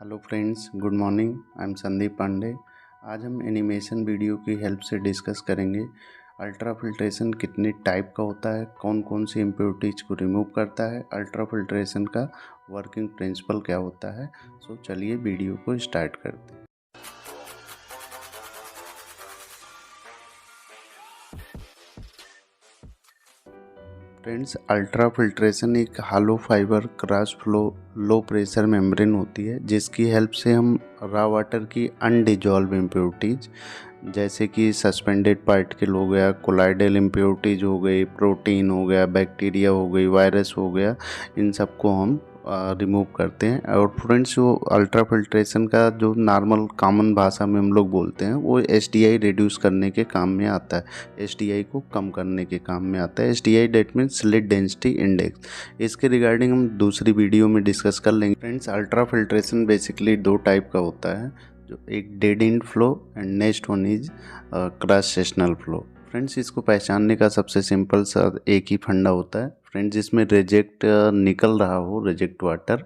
Hello friends, good morning. I am Sandeep Pandey. आज हम animation video की हेल्प से डिस्कस करेंगे अल्ट्रा फिल्ट्रेशन कितनी टाइप का होता है, कौन कौन सी इम्प्योरिटीज़ को रिमूव करता है, अल्ट्रा फिल्ट्रेशन का वर्किंग प्रिंसिपल क्या होता है। सो चलिए वीडियो को स्टार्ट करते हैं। फ्रेंड्स, अल्ट्रा फिल्ट्रेशन एक hollow fiber cross flow low pressure membrane होती है जिसकी हेल्प से हम रॉ वाटर की अनडिजॉल्व इम्प्योरिटीज़ जैसे कि सस्पेंडेड पार्टिकल हो गया, कोलाइडल इम्प्योरिटीज़ हो गई, प्रोटीन हो गया, बैक्टीरिया हो गई, वायरस हो गया, इन सबको हम रिमूव करते हैं। और फ्रेंड्स, जो अल्ट्रा फिल्ट्रेशन का जो नॉर्मल कॉमन भाषा में हम लोग बोलते हैं वो एसडीआई रिड्यूस करने के काम में आता है, एसडीआई को कम करने के काम में आता है। SDI that means slit density index. इसके रिगार्डिंग हम दूसरी वीडियो में डिस्कस कर लेंगे। फ्रेंड्स, अल्ट्रा फिल्ट्रेशन बेसिकली दो टाइप का होता है, जो एक dead and flow and next one is cross sectional flow. Friends, इसको पहचानने का सबसे सिंपल सा एक ही फंडा होता है। फ्रेंड्स, जिसमें रिजेक्ट निकल रहा हो, रिजेक्ट वाटर,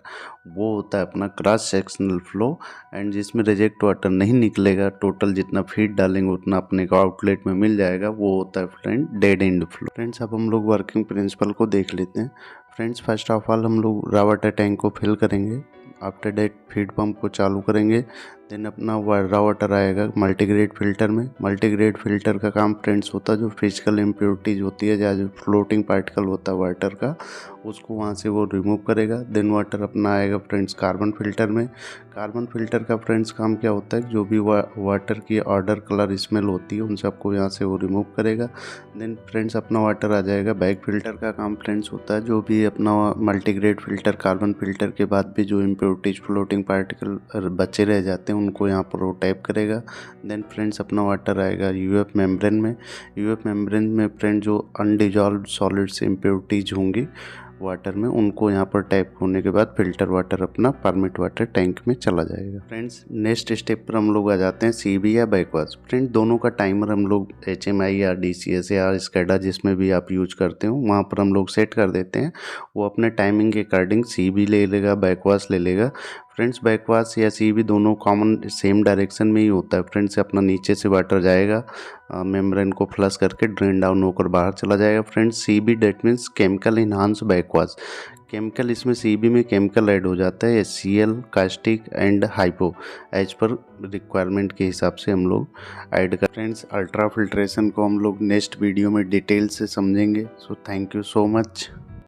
वो होता है अपना क्रॉस सेक्शनल फ्लो। एंड जिसमें रिजेक्ट वाटर नहीं निकलेगा, टोटल जितना फीड डालेंगे उतना अपने को आउटलेट में मिल जाएगा, वो होता है friend dead and flow. Friends, अब हम लोग वर्किंग प्रिंसिपल को देख लेते हैं। फ्रेंड्स, फर्स्ट ऑफ ऑल हम लोग रॉ वाटर टैंक को फिल करेंगे। आफ्टर डेट फीड पंप को चालू करेंगे। देन अपना रॉ वाटर आएगा मल्टीग्रेड फिल्टर में। मल्टीग्रेड फिल्टर का काम फ्रेंड्स होता है जो फिजिकल इम्प्योरिटीज़ होती है, या जो फ्लोटिंग पार्टिकल होता है वाटर का, उसको वहाँ से वो रिमूव करेगा। देन वाटर अपना आएगा फ्रेंड्स कार्बन फिल्टर में। कार्बन फिल्टर का फ्रेंड्स काम क्या होता है, जो भी वाटर की ऑर्डर कलर स्मेल होती है उन सबको यहाँ से वो रिमूव करेगा। देन फ्रेंड्स अपना वाटर आ जाएगा बैक फिल्टर का काम फ्रेंड्स होता है, जो भी अपना मल्टीग्रेड फिल्टर कार्बन फिल्टर के बाद भी जो इम्प्योरिटीज फ्लोटिंग पार्टिकल बचे रह जाते हैं उनको यहाँ पर वो टैप करेगा। देन फ्रेंड्स अपना वाटर आएगा यूएफ मेम्ब्रेन में। यूएफ मेम्ब्रेन में फ्रेंड जो अनडिजॉल्व सॉलिड्स इम्प्योरिटीज होंगी वाटर में, उनको यहाँ पर टैप होने के बाद फिल्टर वाटर अपना परमिट वाटर टैंक में चला जाएगा। फ्रेंड्स, नेक्स्ट स्टेप पर हम लोग आ जाते हैं सीबी या बैकवाश। फ्रेंड, दोनों का टाइमर हम लोग एचएमआई या डीसीएस या स्कैडा जिसमें भी आप यूज करते हो वहाँ पर हम लोग सेट कर देते हैं। वो अपने टाइमिंग के अकॉर्डिंग सीबी ले लेगा, बैकवाश ले लेगा। फ्रेंड्स, बैकवाश या सीबी दोनों कॉमन सेम डायरेक्शन में ही होता है। फ्रेंड्स, अपना नीचे से वाटर जाएगा, मेम्ब्रेन को फ्लश करके ड्रेन डाउन होकर बाहर चला जाएगा। फ्रेंड्स, सीबी डेट means chemical enhance backwash. Chemical, इसमें सीबी में केमिकल ऐड हो जाता है, HCl, caustic and hypo, as per requirement के हिसाब से हम लोग ऐड कर। फ्रेंड्स, अल्ट्रा फिल्ट्रेशन को हम लोग नेक्स्ट वीडियो में डिटेल से समझेंगे। So thank you so much.